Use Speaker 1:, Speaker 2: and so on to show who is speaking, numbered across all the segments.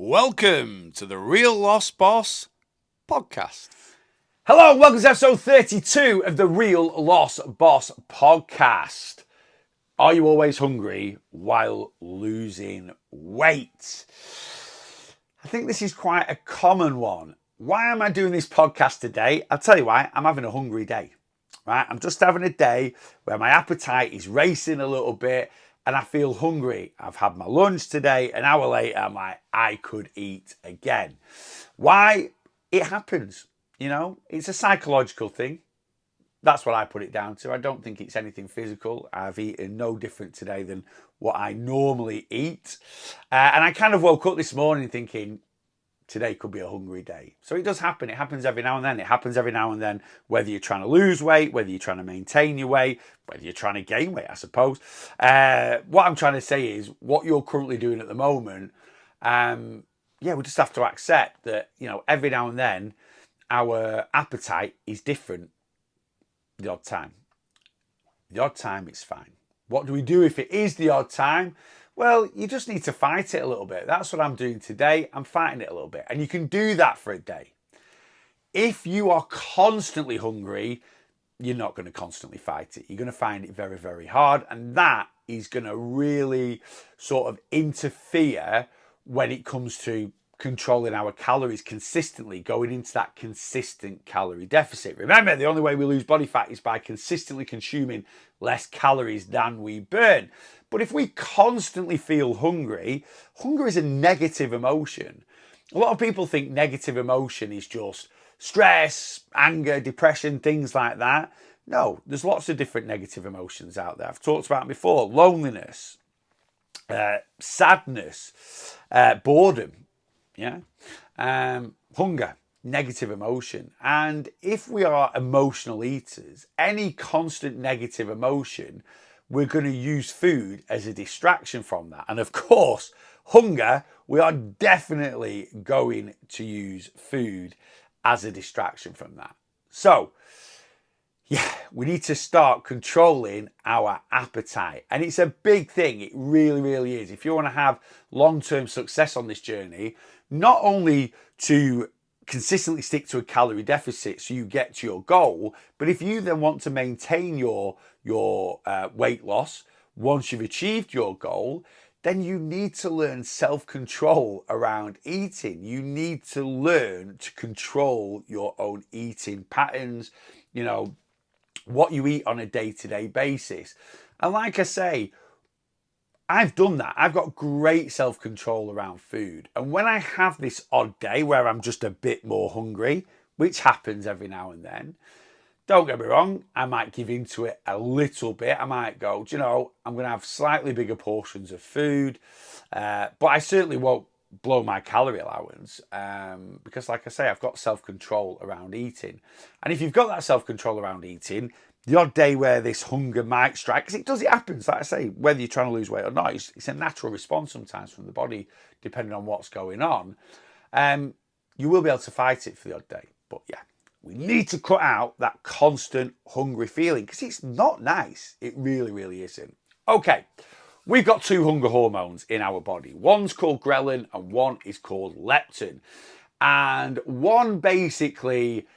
Speaker 1: Welcome to the Real Lost Boss podcast.
Speaker 2: Hello, welcome to episode 32 of the Real Lost Boss podcast. Are you always hungry while losing weight? I think this is quite a common one. Why am I doing this podcast today? I'll tell you why. I'm having a hungry day. Right? I'm just having a day where my appetite is racing a little bit and I feel hungry. I've had my lunch today. An hour later, I'm like, I could eat again. Why? It happens. You know, it's a psychological thing. That's what I put it down to. I don't think it's anything physical. I've eaten no different today than what I normally eat. And I kind of woke up this morning thinking, today could be a hungry day. So it does happen. It happens every now and then. It happens every now and then, whether you're trying to lose weight, whether you're trying to maintain your weight, whether you're trying to gain weight, I suppose. What I'm trying to say is what you're currently doing at the moment. We just have to accept that, you know, every now and then our appetite is different the odd time. The odd time it's fine. What do we do if it is the odd time? Well, you just need to fight it a little bit. That's what I'm doing today. I'm fighting it a little bit. And you can do that for a day. If you are constantly hungry, you're not going to constantly fight it. You're going to find it very, very hard. And that is going to really sort of interfere when it comes to controlling our calories consistently, going into that consistent calorie deficit. Remember, the only way we lose body fat is by consistently consuming less calories than we burn. But if we constantly feel hungry, hunger is a negative emotion. A lot of people think negative emotion is just stress, anger, depression, things like that. No, there's lots of different negative emotions out there. I've talked about them before. Loneliness, sadness, boredom, hunger, negative emotion. And if we are emotional eaters, any constant negative emotion, we're going to use food as a distraction from that. And of course, hunger, we are definitely going to use food as a distraction from that. So, we need to start controlling our appetite. And it's a big thing. It really, really is. If you want to have long-term success on this journey, not only to consistently stick to a calorie deficit so you get to your goal, but if you then want to maintain your weight loss once you've achieved your goal, then you need to learn self-control around eating. You need to learn to control your own eating patterns, you know, what you eat on a day-to-day basis. And like I say, I've done that. I've got great self-control around food. And when I have this odd day where I'm just a bit more hungry, which happens every now and then, don't get me wrong, I might give into it a little bit. I might go, do you know, I'm going to have slightly bigger portions of food, but I certainly won't blow my calorie allowance because, like I say, I've got self-control around eating. And if you've got that self-control around eating, the odd day where this hunger might strike, because it happens, like I say, whether you're trying to lose weight or not, it's a natural response sometimes from the body, depending on what's going on. You will be able to fight it for the odd day. But we need to cut out that constant hungry feeling because it's not nice. It really, really isn't. Okay, we've got two hunger hormones in our body. One's called ghrelin and one is called leptin. And one basically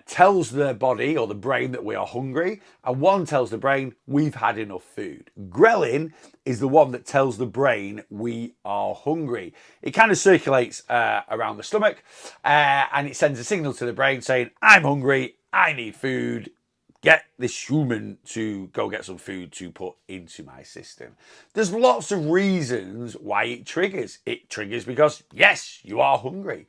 Speaker 2: tells the body or the brain that we are hungry, and one tells the brain we've had enough food. Ghrelin is the one that tells the brain we are hungry. It kind of circulates around the stomach and it sends a signal to the brain saying, I'm hungry, I need food, get this human to go get some food to put into my system. There's lots of reasons why it triggers. It triggers because, yes, you are hungry.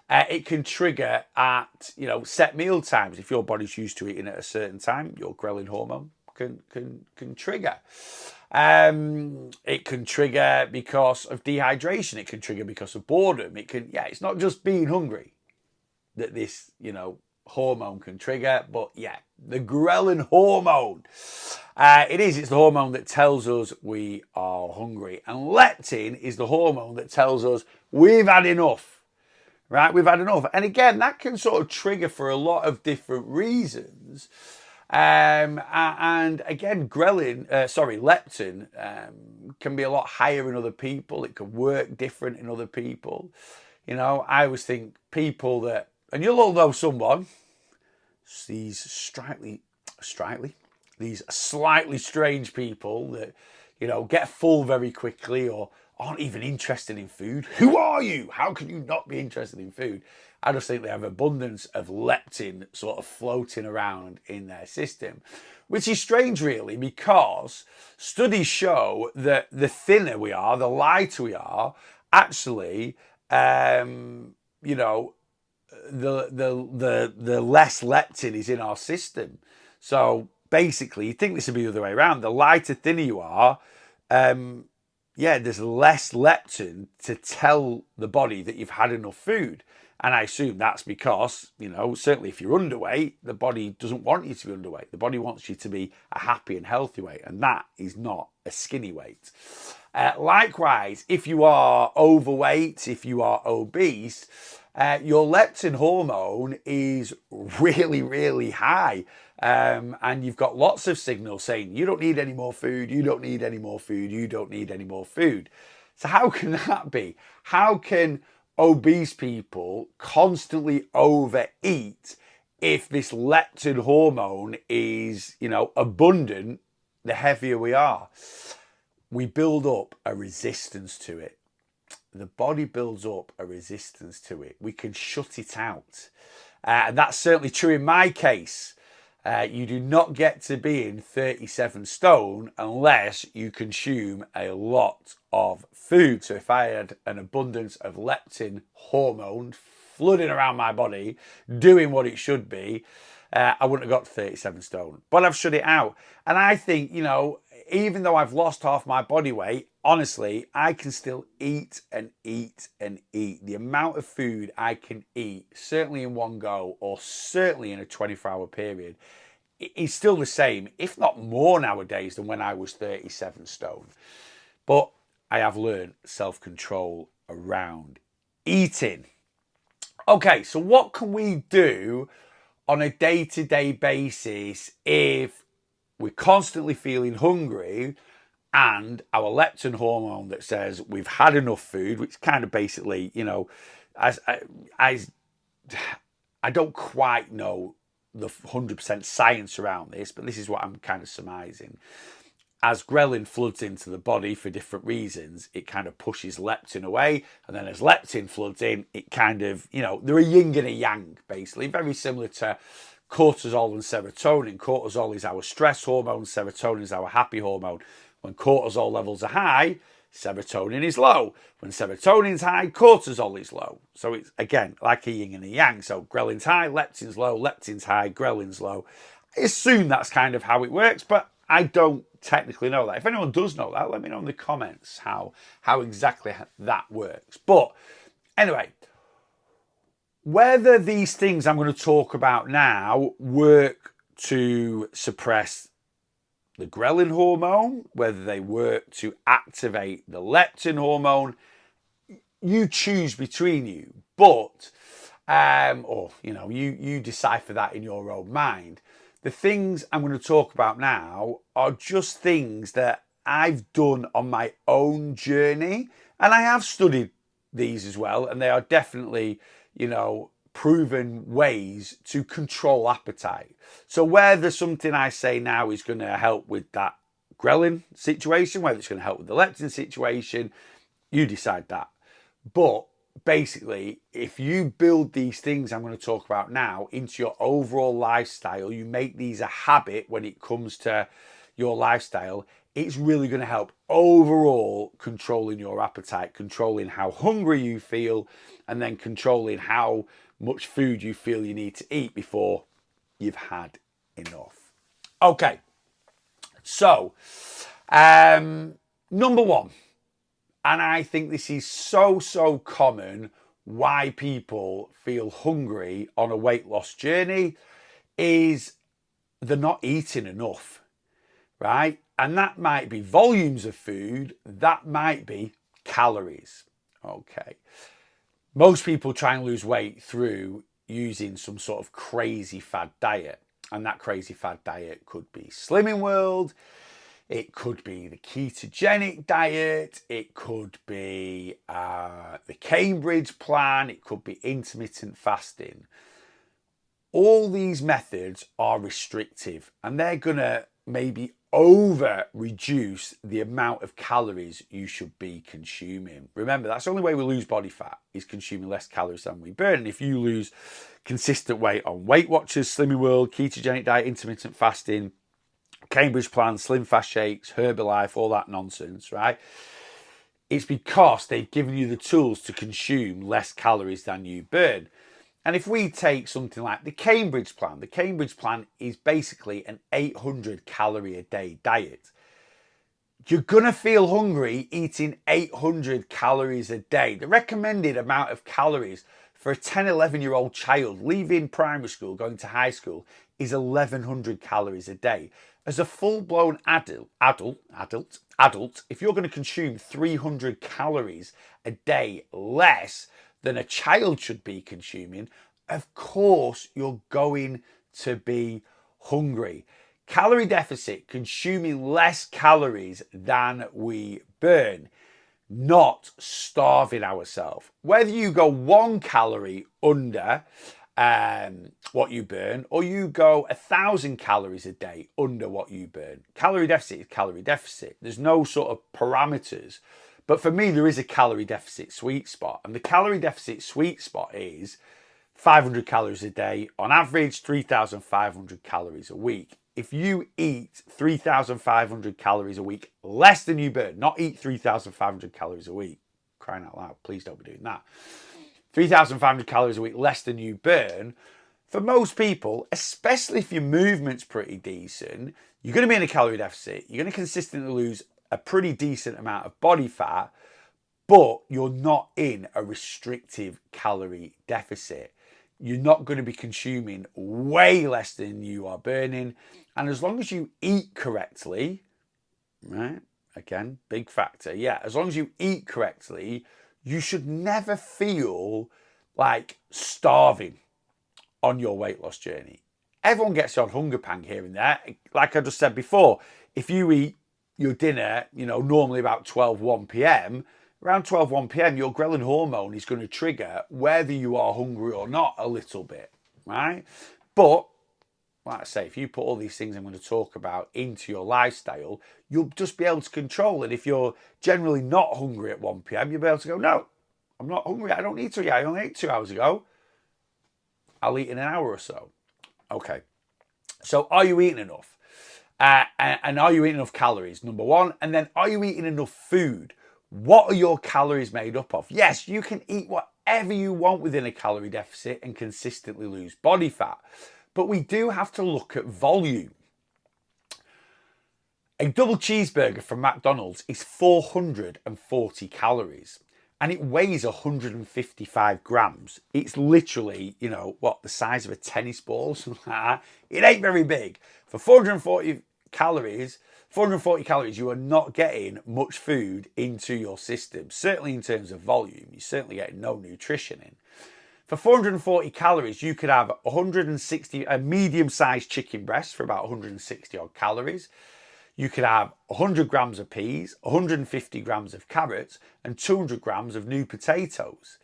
Speaker 2: It can trigger at, set meal times. If your body's used to eating at a certain time, your ghrelin hormone can trigger. It can trigger because of dehydration. It can trigger because of boredom. It's not just being hungry that this, hormone can trigger, but the ghrelin hormone. It's the hormone that tells us we are hungry. And leptin is the hormone that tells us we've had enough. Right, we've had enough. And again, that can sort of trigger for a lot of different reasons. And again, leptin can be a lot higher in other people. It can work different in other people. You know, I always think people that, and you'll all know someone, these slightly strange people that, you know, get full very quickly or aren't even interested in food. Who are you? How can you not be interested in food? I just think they have abundance of leptin sort of floating around in their system, which is strange really, because studies show that the thinner we are, the lighter we are, actually, you know, the less leptin is in our system. So basically, you think this would be the other way around. The lighter, thinner you are, yeah, there's less leptin to tell the body that you've had enough food. And I assume that's because, you know, certainly if you're underweight, the body doesn't want you to be underweight. The body wants you to be a happy and healthy weight. And that is not a skinny weight. Likewise, if you are overweight, if you are obese, your leptin hormone is really, really high. And you've got lots of signals saying you don't need any more food, you don't need any more food, you don't need any more food. So how can that be? How can obese people constantly overeat if this leptin hormone is, you know, abundant the heavier we are? We build up a resistance to it. The body builds up a resistance to it. We can shut it out. And that's certainly true in my case. You do not get to being 37 stone unless you consume a lot of food. So if I had an abundance of leptin hormone flooding around my body, doing what it should be, I wouldn't have got 37 stone. But I've shut it out. And I think, you know, even though I've lost half my body weight, honestly, I can still eat and eat and eat. The amount of food I can eat, certainly in one go or certainly in a 24-hour period, is still the same, if not more nowadays than when I was 37 stone. But I have learned self-control around eating. Okay, so what can we do on a day-to-day basis if we're constantly feeling hungry and our leptin hormone that says we've had enough food, which kind of basically, you know, I don't quite know the 100% science around this, but this is what I'm kind of surmising. As ghrelin floods into the body for different reasons, it kind of pushes leptin away. And then as leptin floods in, it kind of, you know, they're a yin and a yang, basically. Very similar to cortisol and serotonin. Cortisol is our stress hormone. Serotonin is our happy hormone. When cortisol levels are high, serotonin is low. When serotonin's high, cortisol is low. So it's, again, like a yin and a yang. So ghrelin's high, leptin's low, leptin's high, ghrelin's low. I assume that's kind of how it works, but I don't technically know that. If anyone does know that, let me know in the comments how exactly that works. But anyway, whether these things I'm going to talk about now work to suppress the ghrelin hormone, whether they work to activate the leptin hormone, you choose between you. But, or, you know, you decipher that in your own mind. The things I'm going to talk about now are just things that I've done on my own journey. And I have studied these as well. And they are definitely, you know, proven ways to control appetite. So whether something I say now is going to help with that ghrelin situation, whether it's going to help with the leptin situation, you decide that. But basically, if you build these things I'm going to talk about now into your overall lifestyle, you make these a habit when it comes to your lifestyle, it's really going to help overall controlling your appetite, controlling how hungry you feel, and then controlling how much food you feel you need to eat before you've had enough. Okay, so number one, and I think this is so common why people feel hungry on a weight loss journey, is they're not eating enough, right? And that might be volumes of food, that might be calories. Okay. Most people try and lose weight through using some sort of crazy fad diet. And that crazy fad diet could be Slimming World, it could be the ketogenic diet, it could be the Cambridge plan, it could be intermittent fasting. All these methods are restrictive and they're going to maybe over reduce the amount of calories you should be consuming. Remember, that's the only way we lose body fat is consuming less calories than we burn. And if you lose consistent weight on Weight Watchers, Slimming World, ketogenic diet, intermittent fasting, Cambridge plan, Slim Fast Shakes, Herbalife, all that nonsense, right? It's because they've given you the tools to consume less calories than you burn. And if we take something like the Cambridge plan is basically an 800 calorie a day diet. You're going to feel hungry eating 800 calories a day. The recommended amount of calories for a 10, 11-year-old child leaving primary school, going to high school, is 1,100 calories a day. As a full-blown adult, if you're going to consume 300 calories a day less than a child should be consuming, of course you're going to be hungry. Calorie deficit, consuming less calories than we burn, not starving ourselves. Whether you go 1 calorie under what you burn, or you go 1,000 calories a day under what you burn. Calorie deficit is calorie deficit. There's no sort of parameters. But for me, there is a calorie deficit sweet spot. And the calorie deficit sweet spot is 500 calories a day on average, 3,500 calories a week. If you eat 3,500 calories a week less than you burn, not eat 3,500 calories a week, crying out loud, please don't be doing that. 3,500 calories a week less than you burn, for most people, especially if your movement's pretty decent, you're going to be in a calorie deficit. You're going to consistently lose a pretty decent amount of body fat, but you're not in a restrictive calorie deficit. You're not going to be consuming way less than you are burning. And as long as you eat correctly, right? Again, big factor. Yeah, as long as you eat correctly, you should never feel like starving on your weight loss journey. Everyone gets on hunger pang here and there. Like I just said before, if you eat your dinner, normally about 1 p.m, around 1 p.m, your ghrelin hormone is going to trigger whether you are hungry or not a little bit, right? But like I say, if you put all these things I'm going to talk about into your lifestyle, you'll just be able to control it. If you're generally not hungry at 1 p.m, you'll be able to go, no, I'm not hungry. I don't need to. Yeah, I only ate 2 hours ago. I'll eat in an hour or so. Okay. So are you eating enough? And are you eating enough calories? Number one. And then are you eating enough food? What are your calories made up of? Yes, you can eat whatever you want within a calorie deficit and consistently lose body fat. But we do have to look at volume. A double cheeseburger from McDonald's is 440 calories and it weighs 155 grams. It's literally, the size of a tennis ball or something like that. It ain't very big. For 440 calories, you are not getting much food into your system. Certainly in terms of volume, you're certainly getting no nutrition in. For 440 calories, you could have a medium-sized chicken breast for about 160 odd calories. You could have 100 grams of peas, 150 grams of carrots, and 200 grams of new potatoes.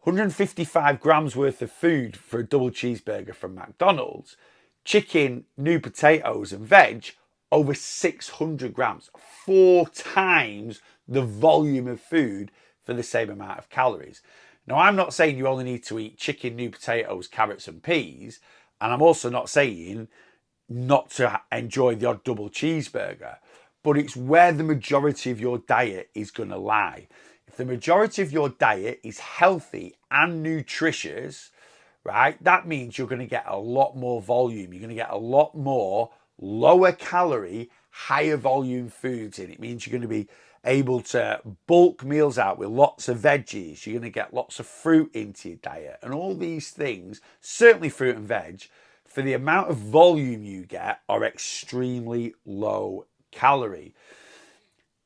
Speaker 2: 155 grams worth of food for a double cheeseburger from McDonald's. Chicken, new potatoes, and veg, over 600 grams. 4 times the volume of food for the same amount of calories. Now, I'm not saying you only need to eat chicken, new potatoes, carrots, and peas. And I'm also not saying not to enjoy the odd double cheeseburger. But it's where the majority of your diet is going to lie. If the majority of your diet is healthy and nutritious, right, that means you're going to get a lot more volume. You're going to get a lot more lower calorie, higher volume foods in. It means you're going to be able to bulk meals out with lots of veggies. You're going to get lots of fruit into your diet. And all these things, certainly fruit and veg, for the amount of volume you get, are extremely low calorie.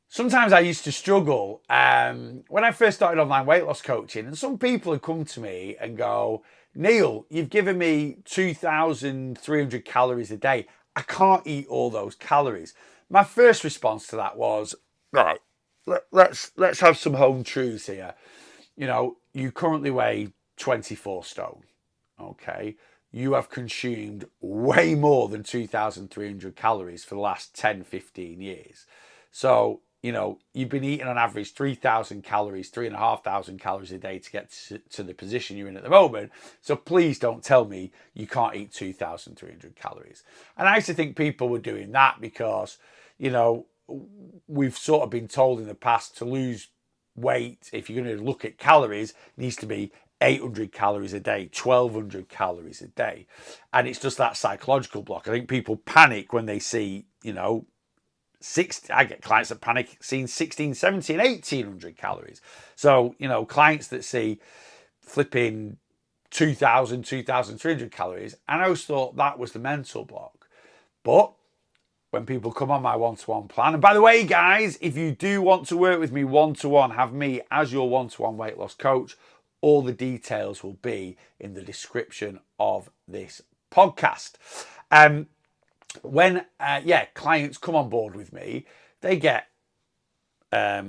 Speaker 2: sometimes I used to struggle when I first started online weight loss coaching, and some people would come to me and go, Neil, you've given me 2,300 calories a day. I can't eat all those calories. My first response to that was, right, let's have some home truths here. You know, you currently weigh 24 stone. Okay. You have consumed way more than 2,300 calories for the last 10, 15 years. So, you know, you've been eating on average 3,000 calories, 3,500 calories a day to get to the position you're in at the moment. So please don't tell me you can't eat 2,300 calories. And I used to think people were doing that because, you know, we've sort of been told in the past to lose weight, if you're going to look at calories, needs to be 800 calories a day, 1,200 calories a day. And it's just that psychological block. I think people panic when they see, you know, I get clients that panic seeing 16, 17, 1,800 calories. So, you know, clients that see flipping 2,000, 2,300 calories, and I always thought that was the mental block. But when people come on my one-to-one plan, and by the way, guys, if you do want to work with me one-to-one, have me as your one-to-one weight loss coach, all the details will be in the description of this podcast. When clients come on board with me, they get a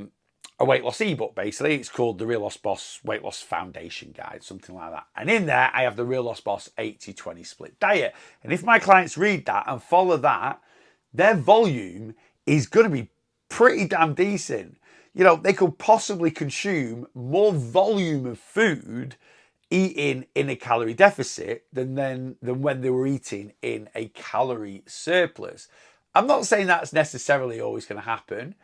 Speaker 2: weight loss ebook. Basically, it's called the Real Loss Boss Weight Loss Foundation Guide, something like that. And in there, I have the Real Loss Boss 80-20 split diet. And if my clients read that and follow that, their volume is going to be pretty damn decent. You know, they could possibly consume more volume of food eating in a calorie deficit than when they were eating in a calorie surplus. I'm not saying that's necessarily always going to happen,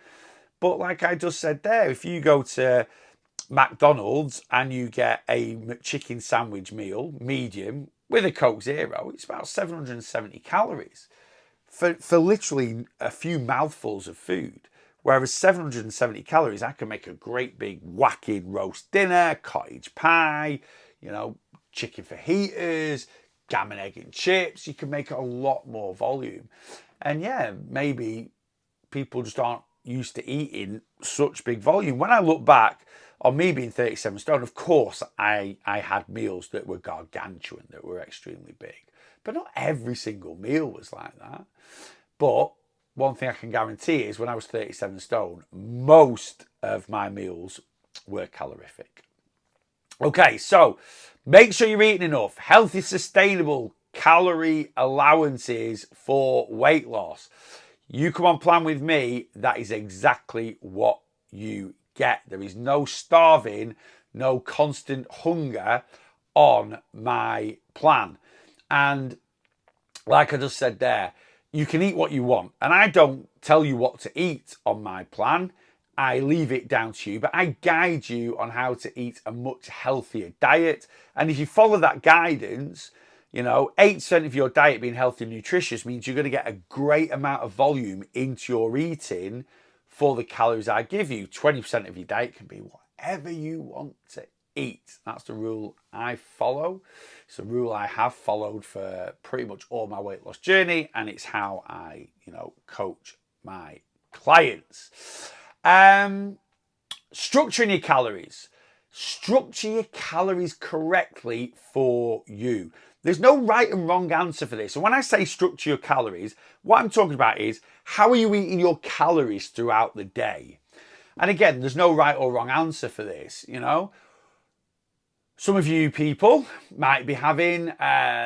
Speaker 2: but like I just said there, if you go to McDonald's and you get a McChicken sandwich meal, medium, with a Coke Zero, it's about 770 calories for literally a few mouthfuls of food. Whereas 770 calories, I can make a great big whacking roast dinner, cottage pie, you know, chicken fajitas, gammon, egg and chips. You can make a lot more volume. And yeah, maybe people just aren't used to eating such big volume. When I look back on me being 37 stone, of course, I had meals that were gargantuan, that were extremely big. But not every single meal was like that. But one thing I can guarantee is when I was 37 stone, most of my meals were calorific. Okay, so make sure you're eating enough. Healthy, sustainable calorie allowances for weight loss. You come on plan with me, that is exactly what you get. There is no starving, no constant hunger on my plan. And like I just said there, you can eat what you want. And I don't tell you what to eat on my plan. I leave it down to you, but I guide you on how to eat a much healthier diet. And if you follow that guidance, you know, 8% of your diet being healthy and nutritious means you're going to get a great amount of volume into your eating for the calories I give you. 20% of your diet can be whatever you want to eat. That's the rule I follow. It's a rule I have followed for pretty much all my weight loss journey, and it's how I, you know, coach my clients. Structuring your calories. Structure your calories correctly for you. There's no right and wrong answer for this. And when I say structure your calories, what I'm talking about is how are you eating your calories throughout the day? And again, there's no right or wrong answer for this, you know. Some of you people might be having,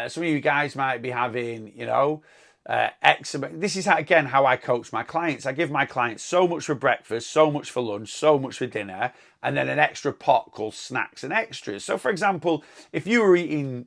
Speaker 2: some of you guys might be having, you know, X. This is again how I coach my clients. I give my clients so much for breakfast, so much for lunch, so much for dinner, and then an extra pot called snacks and extras. So for example, if you were eating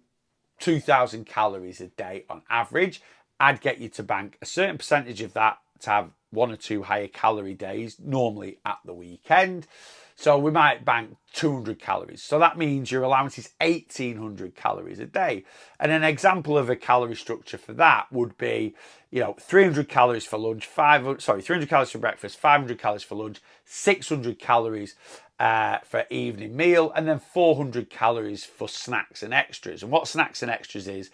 Speaker 2: 2,000 calories a day on average, I'd get you to bank a certain percentage of that to have 1 or 2 higher calorie days, normally at the weekend. So we might bank 200 calories. So that means your allowance is 1,800 calories a day. And an example of a calorie structure for that would be, you know, 300 calories for lunch, 300 calories for breakfast, 500 calories for lunch, 600 calories for evening meal, and then 400 calories for snacks and extras. And what snacks and extras is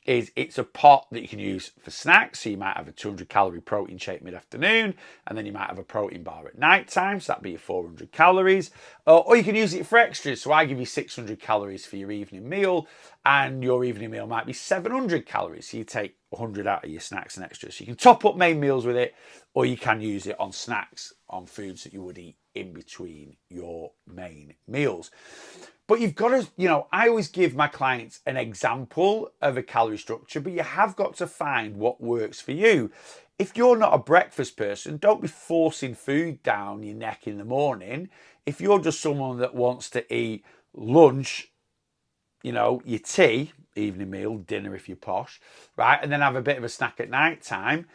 Speaker 2: is it's a pot that you can use for snacks. So you might have a 200 calorie protein shake mid-afternoon, and then you might have a protein bar at night time. So that'd be your 400 calories. Or you can use it for extras. So I give you 600 calories for your evening meal, and your evening meal might be 700 calories. So you take 100 out of your snacks and extras. So you can top up main meals with it, or you can use it on snacks, on foods that you would eat in between your main meals. But you've got to, I always give my clients an example of a calorie structure, but you have got to find what works for you. If you're not a breakfast person, don't be forcing food down your neck in the morning. If you're just someone that wants to eat lunch, your tea, evening meal, dinner if you're posh, right, and then have a bit of a snack at night time,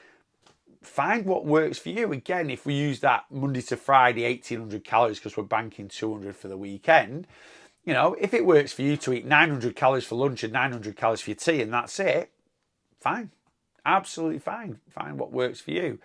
Speaker 2: find what works for you. Again, if we use that Monday to Friday 1800 calories because we're banking 200 for the weekend, if it works for you to eat 900 calories for lunch and 900 calories for your tea and that's it, fine. Absolutely fine. Find what works for you.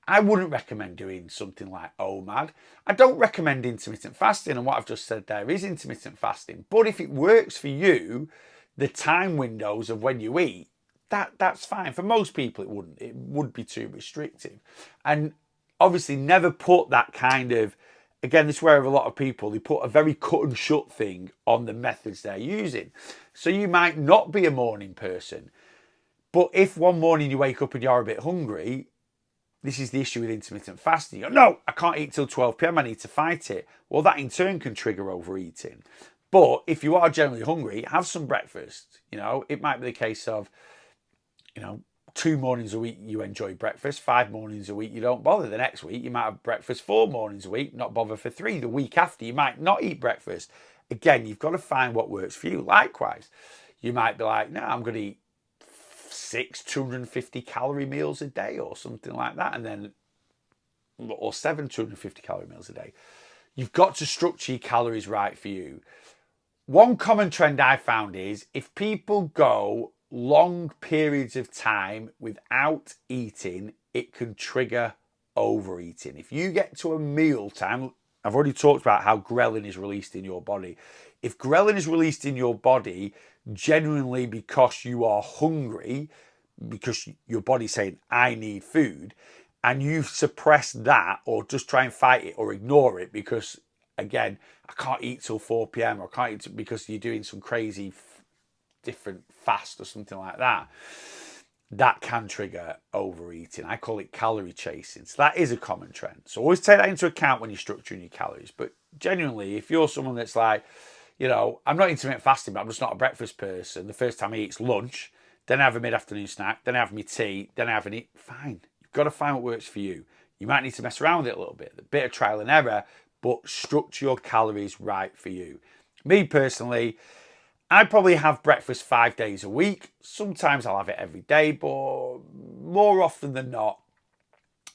Speaker 2: I wouldn't recommend doing something like OMAD. I don't recommend intermittent fasting, and what I've just said there is intermittent fasting. But if it works for you, the time windows of when you eat, that's fine. For most people, it wouldn't. It would be too restrictive. And obviously never put that kind of, again, this is where a lot of people, they put a very cut and shut thing on the methods they're using. So you might not be a morning person, but if one morning you wake up and you're a bit hungry, this is the issue with intermittent fasting. You go, no, I can't eat till 12 p.m. I need to fight it. Well, that in turn can trigger overeating. But if you are generally hungry, have some breakfast. It might be the case of, 2 mornings a week you enjoy breakfast, 5 mornings a week you don't bother. The next week you might have breakfast 4 mornings a week, not bother for 3. The week after you might not eat breakfast. Again, you've got to find what works for you. Likewise, you might be like, no, I'm going to eat 6 250 calorie meals a day or something like that, and then, or 7 250 calorie meals a day. You've got to structure your calories right for you. One common trend I found is if people go long periods of time without eating, it can trigger overeating. If you get to a meal time, I've already talked about how ghrelin is released in your body. If ghrelin is released in your body genuinely because you are hungry, because your body's saying, I need food, and you suppress that or just try and fight it or ignore it because, again, I can't eat till 4 p.m. or I can't eat because you're doing some crazy different fast or something like that, that can trigger overeating. I call it calorie chasing. So that is a common trend. So always take that into account when you're structuring your calories. But genuinely, if you're someone that's like, I'm not intermittent fasting, but I'm just not a breakfast person. The first time I eat is lunch, then I have a mid-afternoon snack, then I have my tea, then I have an eat. Fine. You've got to find what works for you. You might need to mess around with it a little bit. A bit of trial and error, but structure your calories right for you. Me personally, I probably have breakfast 5 days a week. Sometimes I'll have it every day, but more often than not,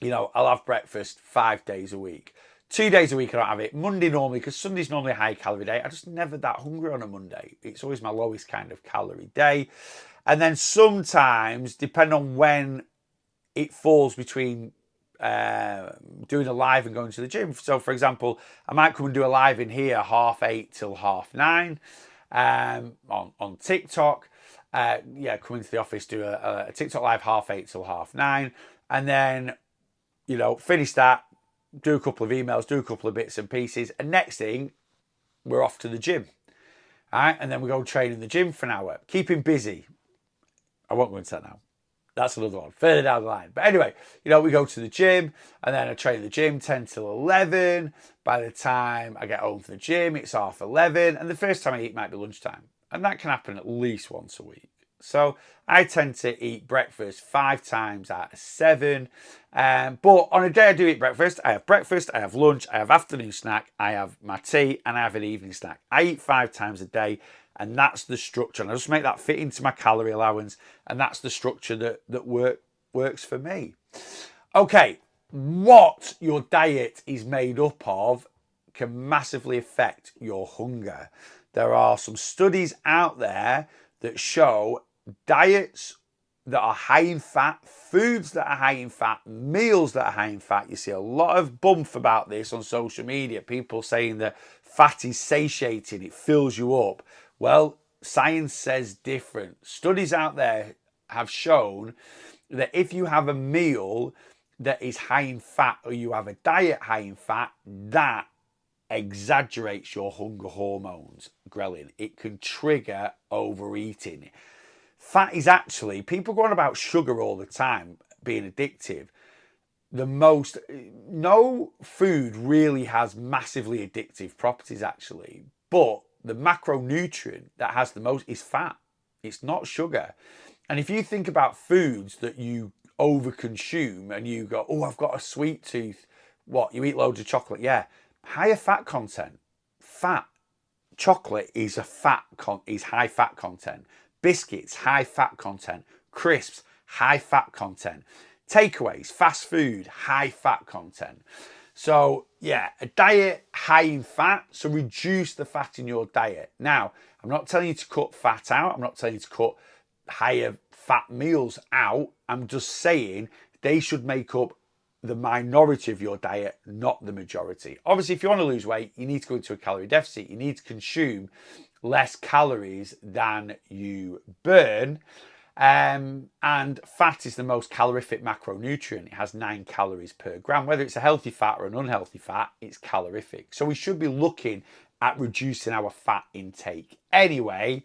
Speaker 2: I'll have breakfast 5 days a week. 2 days a week I don't have it. Monday normally, because Sunday's normally a high calorie day. I just never that hungry on a Monday. It's always my lowest kind of calorie day. And then sometimes, depending on when it falls between doing a live and going to the gym. So for example, I might come and do a live in here 8:30 till 9:30. On TikTok. Come into the office, do a TikTok live 8:30 till 9:30, and then, finish that, do a couple of emails, do a couple of bits and pieces, and next thing, we're off to the gym. All right, and then we go train in the gym for an hour. Keep him busy. I won't go into that now. That's another one, further down the line. But anyway, we go to the gym, and then I train in the gym 10 till 11. By the time I get home from the gym, it's 11:30, and the first time I eat might be lunchtime. And that can happen at least once a week. So I tend to eat breakfast 5 times out of 7. But on a day I do eat breakfast, I have lunch, I have afternoon snack, I have my tea, and I have an evening snack. I eat 5 times a day. And that's the structure. And I just make that fit into my calorie allowance. And that's the structure that works for me. Okay, what your diet is made up of can massively affect your hunger. There are some studies out there that show diets that are high in fat, foods that are high in fat, meals that are high in fat. You see a lot of bump about this on social media. People saying that fat is satiating, it fills you up. Well, science says different. Studies out there have shown that if you have a meal that is high in fat, or you have a diet high in fat, that exaggerates your hunger hormones, ghrelin. It can trigger overeating. Fat is actually, people go on about sugar all the time being addictive. No food really has massively addictive properties actually, but the macronutrient that has the most is fat. It's not sugar. And if you think about foods that you overconsume and you go, oh, I've got a sweet tooth, what, you eat loads of chocolate? Yeah, higher fat content. Fat. Chocolate is is high fat content. Biscuits, high fat content. Crisps, high fat content. Takeaways, fast food, high fat content. So yeah, a diet high in fat, so reduce the fat in your diet. Now, I'm not telling you to cut fat out. I'm not telling you to cut higher fat meals out. I'm just saying they should make up the minority of your diet, not the majority. Obviously, if you want to lose weight, you need to go into a calorie deficit. You need to consume less calories than you burn. And fat is the most calorific macronutrient. It has 9 calories per gram. Whether it's a healthy fat or an unhealthy fat, it's calorific. So we should be looking at reducing our fat intake anyway.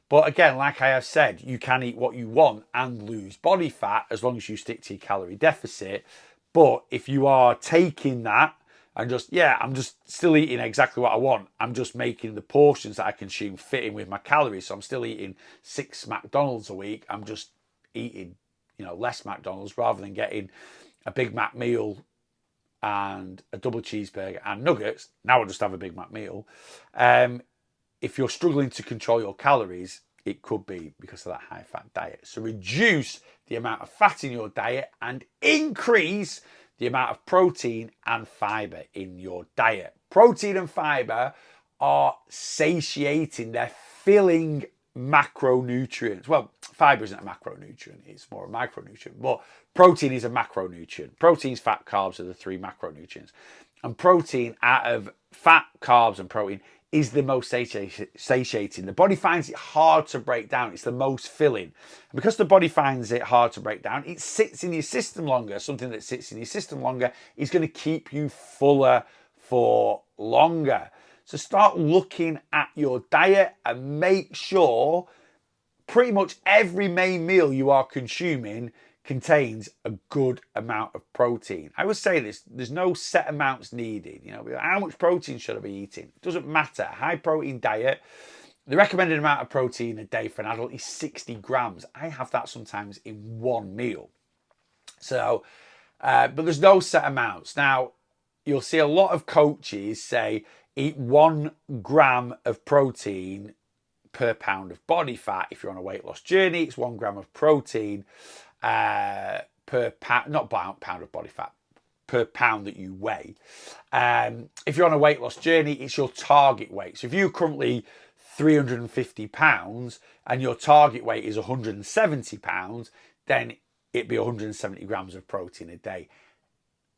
Speaker 2: But again, like I have said, you can eat what you want and lose body fat as long as you stick to your calorie deficit. But if you are taking that and I'm just still eating exactly what I want. I'm just making the portions that I consume fit in with my calories. So I'm still eating 6 McDonald's a week. I'm just eating, less McDonald's rather than getting a Big Mac meal and a double cheeseburger and nuggets. Now I just have a Big Mac meal. If you're struggling to control your calories, it could be because of that high fat diet. So reduce the amount of fat in your diet and increase the amount of protein and fiber in your diet. Protein and fiber are satiating, they're filling macronutrients. Well, fiber isn't a macronutrient, it's more a micronutrient, but protein is a macronutrient. Proteins, fat, carbs are the 3 macronutrients. And protein, out of fat, carbs, and protein, is the most satiating. The body finds it hard to break down. It's the most filling. And because the body finds it hard to break down, it sits in your system longer. Something that sits in your system longer is going to keep you fuller for longer. So start looking at your diet and make sure pretty much every main meal you are consuming contains a good amount of protein. I would say this, there's no set amounts needed. How much protein should I be eating? It doesn't matter. High protein diet, the recommended amount of protein a day for an adult is 60 grams. I have that sometimes in one meal. So, but there's no set amounts. Now, you'll see a lot of coaches say eat 1 gram of protein per pound of body fat. If you're on a weight loss journey, it's 1 gram of protein per pound, not pound of body fat, per pound that you weigh. If you're on a weight loss journey, it's your target weight. So if you're currently 350 pounds and your target weight is 170 pounds, then it'd be 170 grams of protein a day.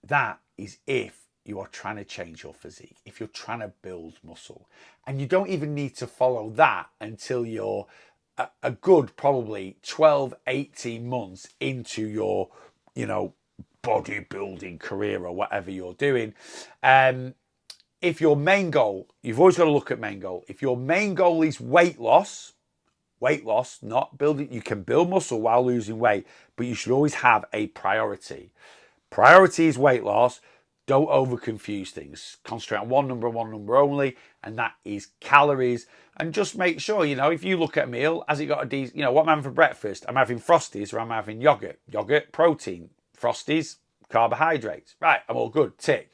Speaker 2: That is if you are trying to change your physique, if you're trying to build muscle. And you don't even need to follow that until you're a good probably 12, 18 months into your, bodybuilding career or whatever you're doing. If your main goal, you've always got to look at main goal. If your main goal is weight loss, not building, you can build muscle while losing weight, but you should always have a priority. Priority is weight loss. Don't over confuse things. Concentrate on one number only, and that is calories. And just make sure, if you look at a meal, has it got a decent, what am I having for breakfast? I'm having Frosties or I'm having yogurt. Yogurt, protein. Frosties, carbohydrates. Right, I'm all good. Tick.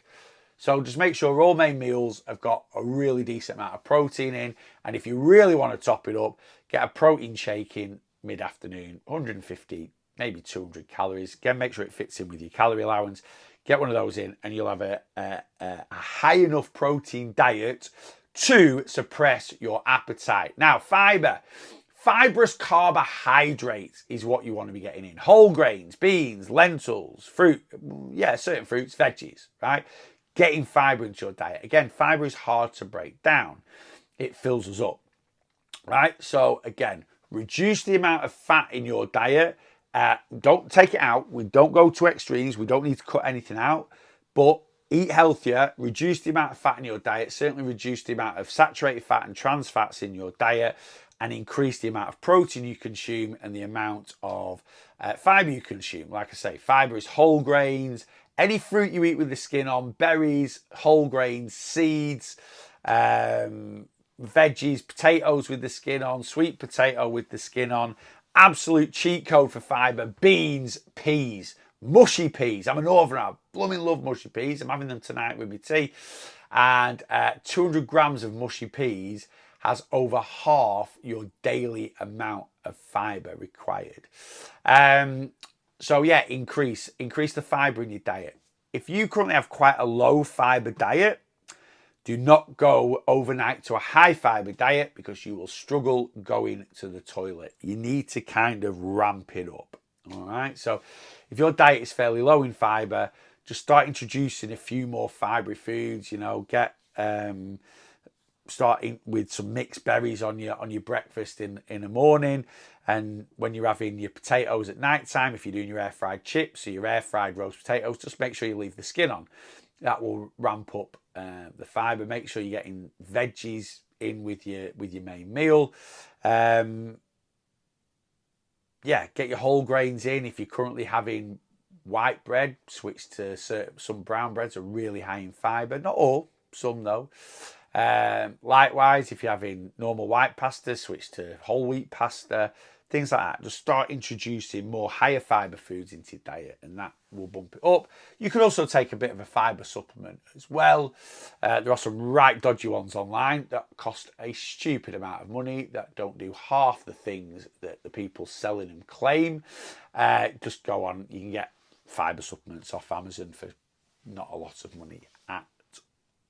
Speaker 2: So just make sure all main meals have got a really decent amount of protein in. And if you really want to top it up, get a protein shake in mid-afternoon, 150, maybe 200 calories. Again, make sure it fits in with your calorie allowance. Get one of those in and you'll have a high enough protein diet to suppress your appetite. Now, fiber. Fibrous carbohydrates is what you want to be getting in. Whole grains, beans, lentils, fruit, certain fruits, veggies, right? Getting fiber into your diet. Again, fiber is hard to break down. It fills us up, right? So again, reduce the amount of fat in your diet. Don't take it out. We don't go to extremes. We don't need to cut anything out, but eat healthier, reduce the amount of fat in your diet, certainly reduce the amount of saturated fat and trans fats in your diet, and increase the amount of protein you consume and the amount of fiber you consume. Like I say, fiber is whole grains, any fruit you eat with the skin on, berries, whole grains, seeds, veggies, potatoes with the skin on, sweet potato with the skin on. Absolute cheat code for fiber: beans, peas, mushy peas. I'm a northerner. I blooming love mushy peas. I'm having them tonight with my tea. And 200 grams of mushy peas has over half your daily amount of fiber required. So yeah, increase the fiber in your diet. If you currently have quite a low fiber diet, do not go overnight to a high fiber diet because you will struggle going to the toilet. You need to kind of ramp it up. All right. So if your diet is fairly low in fiber, just start introducing a few more fibery foods. Get starting with some mixed berries on your breakfast in the morning, and when you're having your potatoes at night time, if you're doing your air fried chips or your air fried roast potatoes, just make sure you leave the skin on. That will ramp up the fiber. Make sure you're getting veggies in with your main meal. Get your whole grains in. If you're currently having white bread, switch to some brown breads are really high in fiber. Not all, some though. Likewise, if you're having normal white pasta, switch to whole wheat pasta, things like that. Just start introducing more higher fiber foods into your diet, and that will bump it up. You could also take a bit of a fiber supplement as well. There are some right dodgy ones online that cost a stupid amount of money, that don't do half the things that the people selling them claim. Just go on, you can get fiber supplements off Amazon for not a lot of money at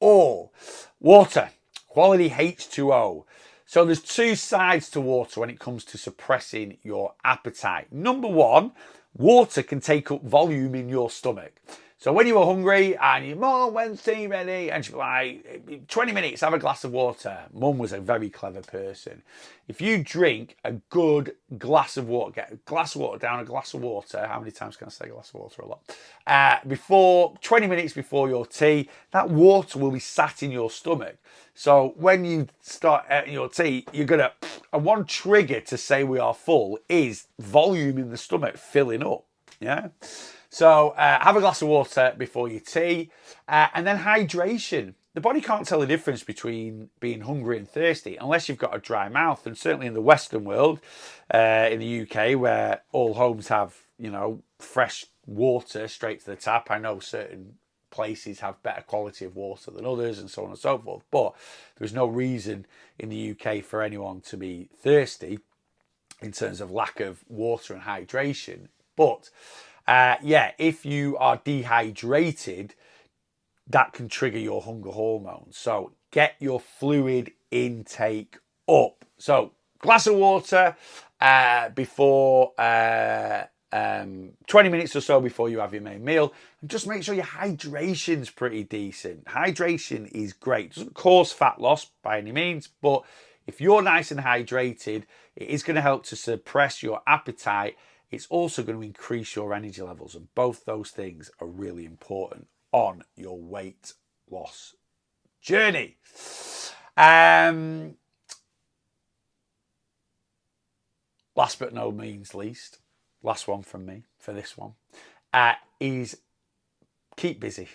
Speaker 2: all. Water, quality H2O. So there's two sides to water when it comes to suppressing your appetite. Number one, water can take up volume in your stomach. So when you were hungry and your mum, when's tea ready? And she'd be like, 20 minutes, have a glass of water. Mum was a very clever person. If you drink a good glass of water, get a glass of water down, a glass of water. How many times can I say glass of water? A lot. 20 minutes before your tea, that water will be sat in your stomach. So when you start eating your tea, you're going to, and one trigger to say we are full is volume in the stomach filling up. Yeah. So have a glass of water before your tea, and then hydration. The body can't tell the difference between being hungry and thirsty unless you've got a dry mouth. And certainly in the Western world, in the UK, where all homes have, fresh water straight to the tap. I know certain places have better quality of water than others and so on and so forth. But there's no reason in the UK for anyone to be thirsty in terms of lack of water and hydration. But if you are dehydrated, that can trigger your hunger hormones. So get your fluid intake up. So glass of water before 20 minutes or so before you have your main meal, and just make sure your hydration's pretty decent. Hydration is great. It doesn't cause fat loss by any means, but if you're nice and hydrated, it is going to help to suppress your appetite. It's also going to increase your energy levels, and both those things are really important on your weight loss journey. Last but no means least, last one from me for this one, is keep busy.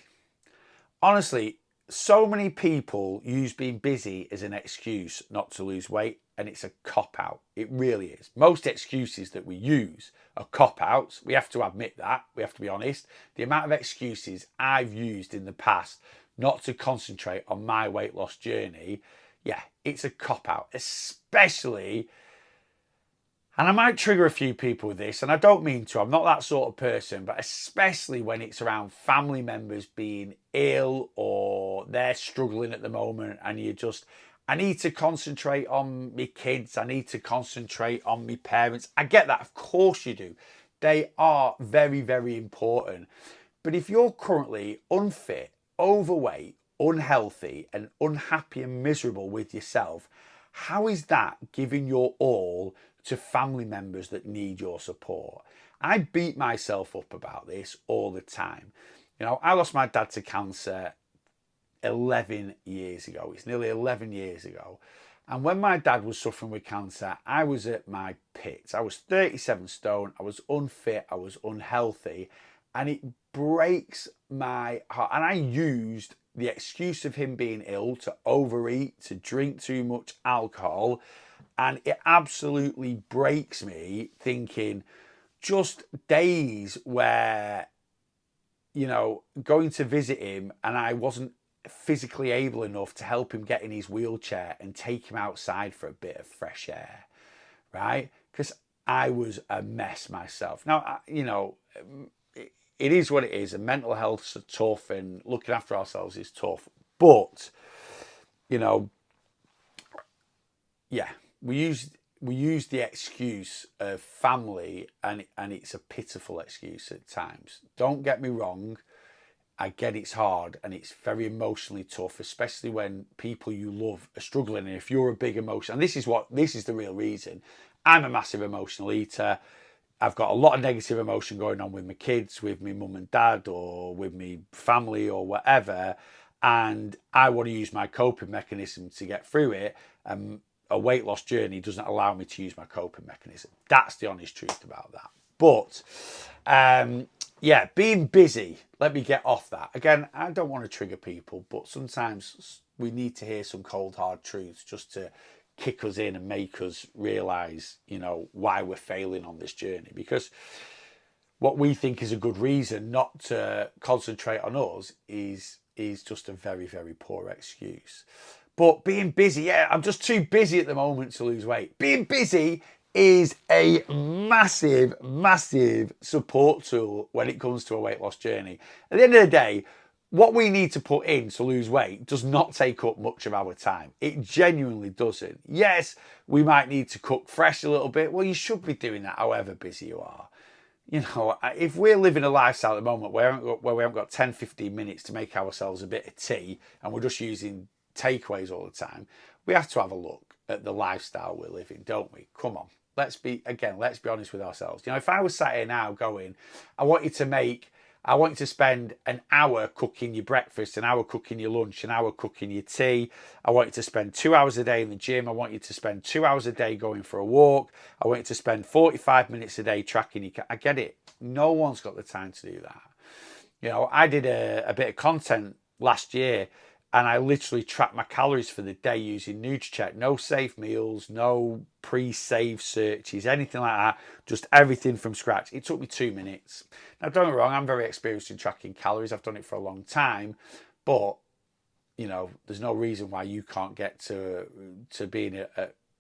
Speaker 2: Honestly, so many people use being busy as an excuse not to lose weight, and it's a cop-out. It really is. Most excuses that we use are cop-outs. We have to admit that. We have to be honest. The amount of excuses I've used in the past not to concentrate on my weight loss journey, it's a cop-out, especially, and I might trigger a few people with this, and I don't mean to, I'm not that sort of person, but especially when it's around family members being ill or they're struggling at the moment, and I need to concentrate on my kids, I need to concentrate on my parents. I get that, of course you do. They are very, very important. But if you're currently unfit, overweight, unhealthy, and unhappy and miserable with yourself, how is that giving your all to family members that need your support. I beat myself up about this all the time. You know, I lost my dad to cancer 11 years ago. It's nearly 11 years ago. And when my dad was suffering with cancer, I was at my pits. I was 37 stone. I was unfit. I was unhealthy. And it breaks my heart. And I used the excuse of him being ill to overeat, to drink too much alcohol. And it absolutely breaks me thinking just days where, you know, going to visit him and I wasn't physically able enough to help him get in his wheelchair and take him outside for a bit of fresh air, right? Because I was a mess myself. Now, you know, it is what it is, and mental health's tough, and looking after ourselves is tough. But, you know, yeah, we use the excuse of family, and it's a pitiful excuse at times. Don't get me wrong. I get it's hard and it's very emotionally tough, especially when people you love are struggling. And if you're a big emotion, and this is the real reason. I'm a massive emotional eater. I've got a lot of negative emotion going on with my kids, with my mum and dad, or with my family or whatever. And I want to use my coping mechanism to get through it. A weight loss journey doesn't allow me to use my coping mechanism. That's the honest truth about that. But yeah, being busy. Let me get off that. Again, I don't want to trigger people, but sometimes we need to hear some cold, hard truths just to kick us in and make us realise, you know, why we're failing on this journey. Because what we think is a good reason not to concentrate on us is just a very, very poor excuse. But being busy, yeah, I'm just too busy at the moment to lose weight. Being busy is a massive, massive support tool when it comes to a weight loss journey. At the end of the day, what we need to put in to lose weight does not take up much of our time. It genuinely doesn't. Yes, we might need to cook fresh a little bit. Well, you should be doing that however busy you are. You know, if we're living a lifestyle at the moment where we haven't got 10, 15 minutes to make ourselves a bit of tea and we're just using takeaways all the time, we have to have a look at the lifestyle we're living, don't we? Come on. Let's be honest with ourselves. You know, if I was sat here now going, I want you to spend an hour cooking your breakfast, an hour cooking your lunch, an hour cooking your tea. I want you to spend 2 hours a day in the gym. I want you to spend 2 hours a day going for a walk. I want you to spend 45 minutes a day tracking your... I get it. No one's got the time to do that. You know, I did a bit of content last year and I literally tracked my calories for the day using NutriCheck. No safe meals, no pre-save searches, anything like that. Just everything from scratch. It took me 2 minutes. Now, don't get me wrong, I'm very experienced in tracking calories. I've done it for a long time. But, you know, there's no reason why you can't get to being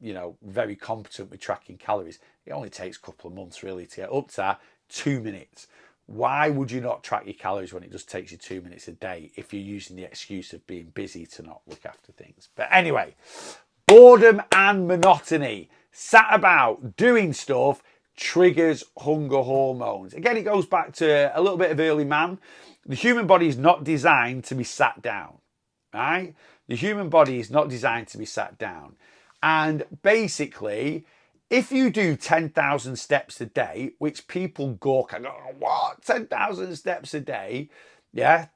Speaker 2: you know, very competent with tracking calories. It only takes a couple of months really to get up to that. 2 minutes. Why would you not track your calories when it just takes you 2 minutes a day if you're using the excuse of being busy to not look after things? But anyway, boredom and monotony, sat about doing stuff, triggers hunger hormones. Again, it goes back to a little bit of early man. The human body is not designed to be sat down, right? The human body is not designed to be sat down. And basically, if you do 10,000 steps a day, which people gawk and go, what? 10,000 steps a day? Yeah.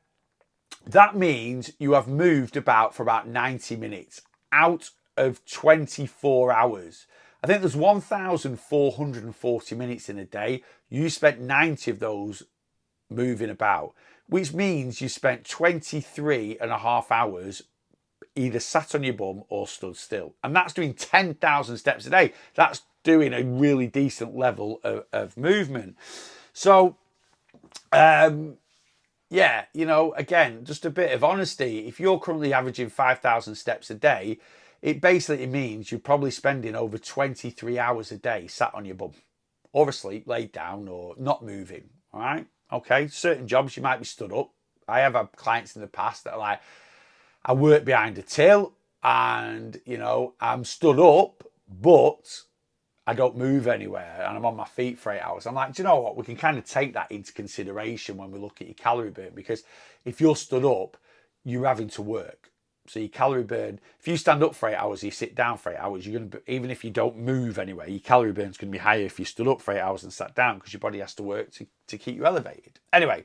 Speaker 2: That means you have moved about for about 90 minutes out of 24 hours. I think there's 1,440 minutes in a day. You spent 90 of those moving about, which means you spent 23 and a half hours either sat on your bum or stood still. And that's doing 10,000 steps a day. That's doing a really decent level of movement. So, yeah, you know, again, just a bit of honesty. If you're currently averaging 5,000 steps a day, it basically means you're probably spending over 23 hours a day sat on your bum or asleep, laid down or not moving. All right. Okay. Certain jobs you might be stood up. I have had clients in the past that are like, I work behind a till and, you know, I'm stood up, but I don't move anywhere and I'm on my feet for 8 hours. I'm like, do you know what? We can kind of take that into consideration when we look at your calorie burn, because if you're stood up, you're having to work. So your calorie burn, if you stand up for 8 hours, you sit down for 8 hours, you're going to, even if you don't move anyway, your calorie burn is going to be higher if you stood up for 8 hours and sat down, because your body has to work to keep you elevated. Anyway,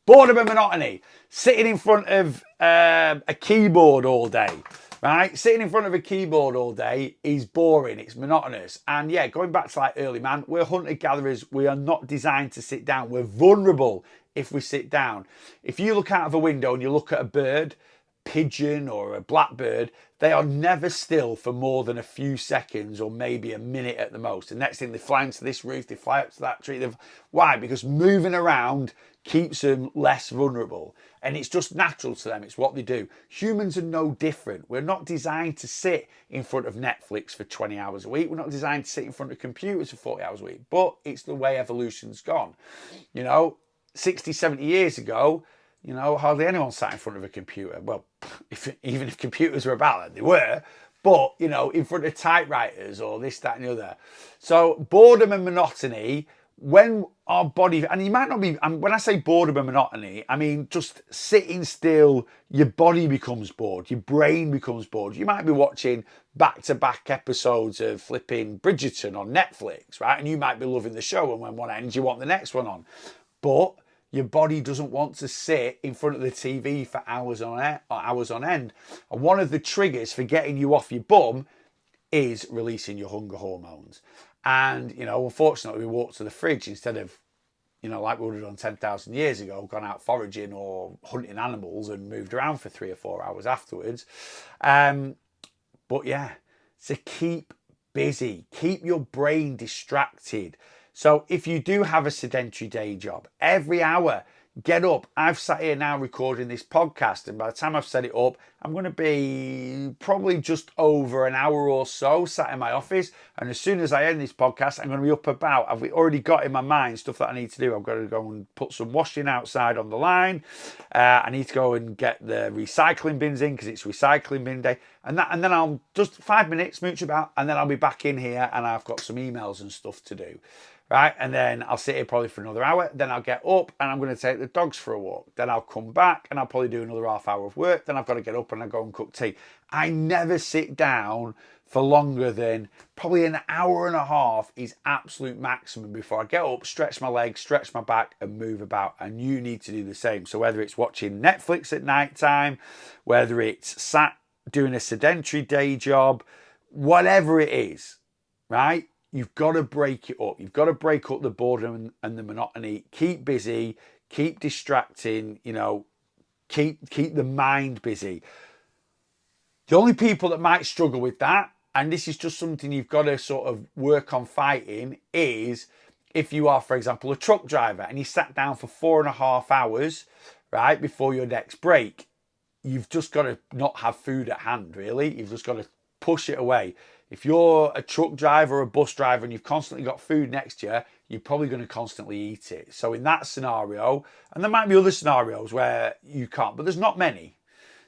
Speaker 2: boredom and monotony. Sitting in front of a keyboard all day, right? Sitting in front of a keyboard all day is boring. It's monotonous. And yeah, going back to like early man, we're hunter-gatherers. We are not designed to sit down. We're vulnerable if we sit down. If you look out of a window and you look at a bird, pigeon or a blackbird, they are never still for more than a few seconds or maybe a minute at the most. The next thing, they fly into this roof, they fly up to that tree. Why? Because moving around keeps them less vulnerable, and it's just natural to them. It's what they do. Humans are no different. We're not designed to sit in front of Netflix for 20 hours a week. We're not designed to sit in front of computers for 40 hours a week, but it's the way evolution's gone. 60, 70 years ago, hardly anyone sat in front of a computer. Well, even if computers were about it, they were. But, in front of typewriters or this, that, and the other. So boredom and monotony, when our body, and you might not be, when I say boredom and monotony, I mean just sitting still, your body becomes bored, your brain becomes bored. You might be watching back-to-back episodes of flipping Bridgerton on Netflix, right? And you might be loving the show, and when one ends, you want the next one on. But your body doesn't want to sit in front of the TV for hours on end. And one of the triggers for getting you off your bum is releasing your hunger hormones. And, unfortunately, we walk to the fridge instead of, like we would have done 10,000 years ago, gone out foraging or hunting animals and moved around for 3 or 4 hours afterwards. But yeah, so keep busy, keep your brain distracted. So if you do have a sedentary day job, every hour, get up. I've sat here now recording this podcast, and by the time I've set it up, I'm going to be probably just over an hour or so sat in my office. And as soon as I end this podcast, I'm going to be up about. I've already got in my mind stuff that I need to do. I've got to go and put some washing outside on the line. I need to go and get the recycling bins in because it's recycling bin day. And then I'll just 5 minutes, mooch about, and then I'll be back in here and I've got some emails and stuff to do. Right, and then I'll sit here probably for another hour. Then I'll get up and I'm going to take the dogs for a walk. Then I'll come back and I'll probably do another half hour of work. Then I've got to get up and I go and cook tea. I never sit down for longer than probably an hour and a half is absolute maximum before I get up, stretch my legs, stretch my back and move about. And you need to do the same. So whether it's watching Netflix at night time, whether it's sat doing a sedentary day job, whatever it is, right? You've got to break it up. You've got to break up the boredom and the monotony. Keep busy, keep distracting, keep the mind busy. The only people that might struggle with that, and this is just something you've got to sort of work on fighting, is if you are, for example, a truck driver and you sat down for 4.5 hours, right, before your next break. You've just got to not have food at hand, really. You've just got to push it away. If you're a truck driver or a bus driver and you've constantly got food next to you, you're probably going to constantly eat it. So in that scenario, and there might be other scenarios where you can't, but there's not many.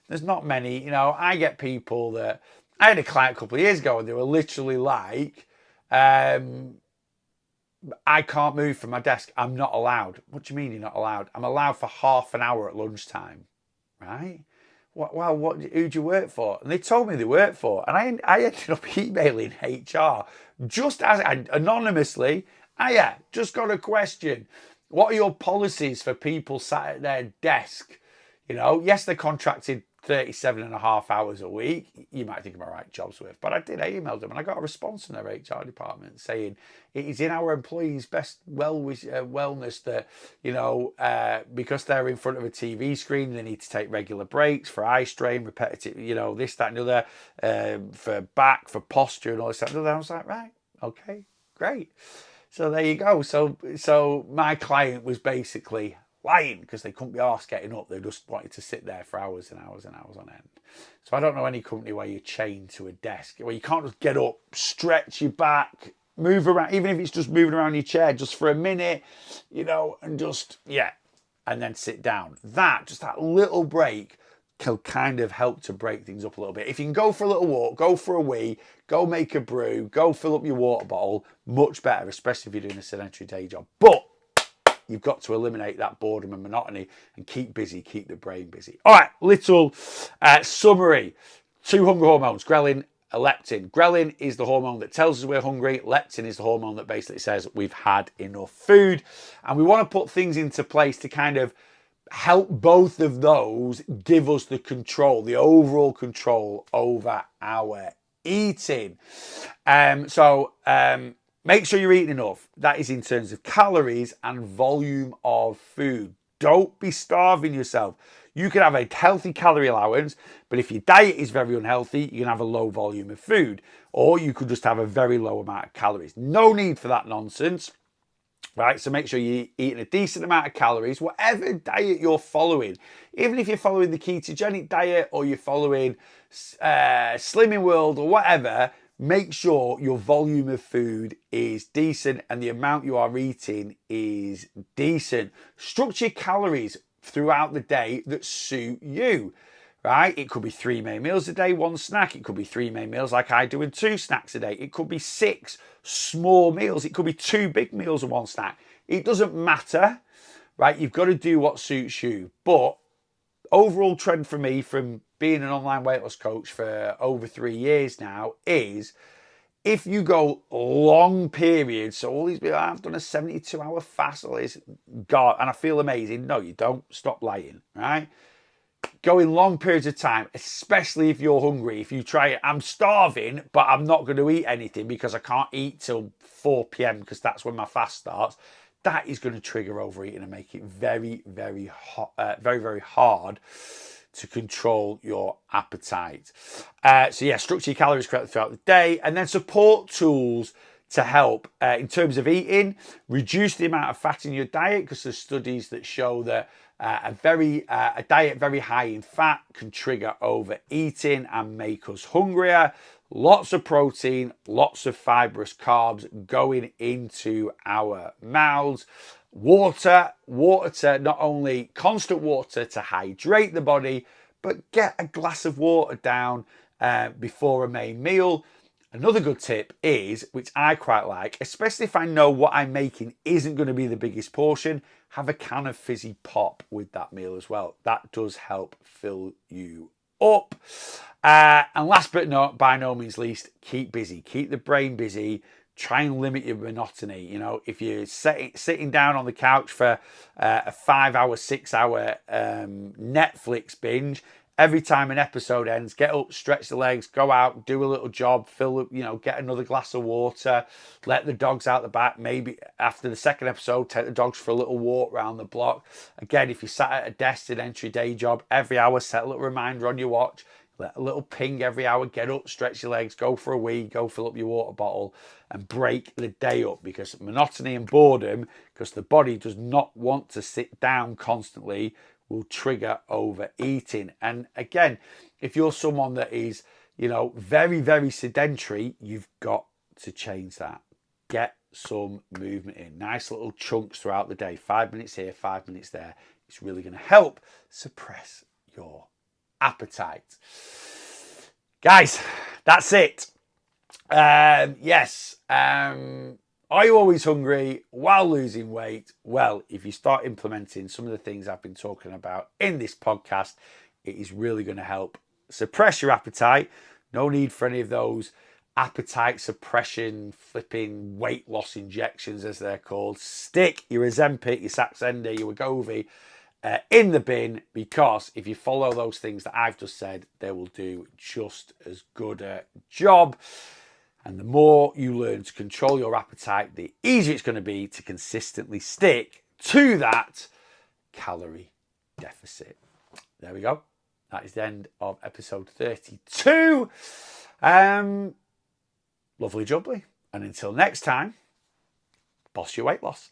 Speaker 2: There's not many. I get people that, I had a client a couple of years ago and they were literally like, I can't move from my desk. I'm not allowed. What do you mean you're not allowed? I'm allowed for half an hour at lunchtime, right? Well, who do you work for? And they told me they worked for. And I ended up emailing HR just as anonymously. Just got a question. What are your policies for people sat at their desk? Yes, they're contracted 37.5 hours a week. You might think I'm a right job's worth, but I did. I emailed them and I got a response from their HR department saying it is in our employees' best wellness that, because they're in front of a TV screen, they need to take regular breaks for eye strain, repetitive, this, that, and the other, for back, for posture and all this, that, and the other. I was like, right, okay, great. So there you go. So my client was basically lying because they couldn't be arsed getting up. They just wanted to sit there for hours and hours and hours on end. So I don't know any company where you're chained to a desk, where you can't just get up, stretch your back, move around, even if it's just moving around your chair just for a minute, and just, and then sit down. That little break can kind of help to break things up a little bit. If you can go for a little walk, go for a wee, go make a brew, go fill up your water bottle, much better, especially if you're doing a sedentary day job. But you've got to eliminate that boredom and monotony and keep busy, keep the brain busy. All right, little summary. 2 hunger hormones, ghrelin, leptin. Ghrelin is the hormone that tells us we're hungry. Leptin is the hormone that basically says we've had enough food. And we want to put things into place to kind of help both of those give us the control, the overall control over our eating. Make sure you're eating enough. That is in terms of calories and volume of food. Don't be starving yourself. You can have a healthy calorie allowance, but if your diet is very unhealthy, you can have a low volume of food, or you could just have a very low amount of calories. No need for that nonsense. Right, so make sure you're eating a decent amount of calories, whatever diet you're following. Even if you're following the ketogenic diet or you're following Slimming World or whatever, make sure your volume of food is decent and the amount you are eating is decent. Structure calories throughout the day that suit you. Right? It could be 3 main meals a day, 1 snack. It could be 3 main meals like I do and 2 snacks a day. It could be 6 small meals. It could be 2 big meals and 1 snack. It doesn't matter, right? You've got to do what suits you. But overall trend for me from being an online weight loss coach for over 3 years now is if you go long periods, so all these people, I've done a 72-hour fast, all this, God, and I feel amazing. No, you don't. Stop lying, right? Going long periods of time, especially if you're hungry, if you try it, I'm starving, but I'm not going to eat anything because I can't eat till 4 p.m. because that's when my fast starts. That is going to trigger overeating and make it very, very hard to control your appetite. So yeah, structure your calories correctly throughout the day, and then support tools to help in terms of eating. Reduce the amount of fat in your diet because there's studies that show that a diet very high in fat can trigger overeating and make us hungrier. Lots of protein, lots of fibrous carbs going into our mouths. Water, not only constant water to hydrate the body, but get a glass of water down before a main meal. Another good tip is, which I quite like, especially if I know what I'm making isn't going to be the biggest portion, have a can of fizzy pop with that meal as well. That does help fill you up. And last but not by no means least, keep busy. Keep the brain busy. Try and limit your monotony. You know, if you're sitting down on the couch for a 5-hour, 6-hour Netflix binge, every time an episode ends, get up, stretch the legs, go out, do a little job, get another glass of water, let the dogs out the back. Maybe after the second episode, take the dogs for a little walk around the block. Again, if you sat at a desk in an entry day job, every hour, set a little reminder on your watch. Let a little ping every hour, get up, stretch your legs, go for a wee, go fill up your water bottle and break the day up, because monotony and boredom, because the body does not want to sit down constantly, will trigger overeating. And again, if you're someone that is, very, very sedentary, you've got to change that. Get some movement in. Nice little chunks throughout the day. 5 minutes here, 5 minutes there. It's really going to help suppress your appetite. Guys, that's it. Yes. Are you always hungry while losing weight? Well, if you start implementing some of the things I've been talking about in this podcast, it is really going to help suppress your appetite. No need for any of those appetite suppression flipping weight loss injections, as they're called. Stick your Ozempic, your Saxenda, your Wegovy in the bin, because if you follow those things that I've just said, they will do just as good a job. And the more you learn to control your appetite, the easier it's going to be to consistently stick to that calorie deficit. There we go. That is the end of episode 32. Lovely jubbly. And until next time, boss your weight loss.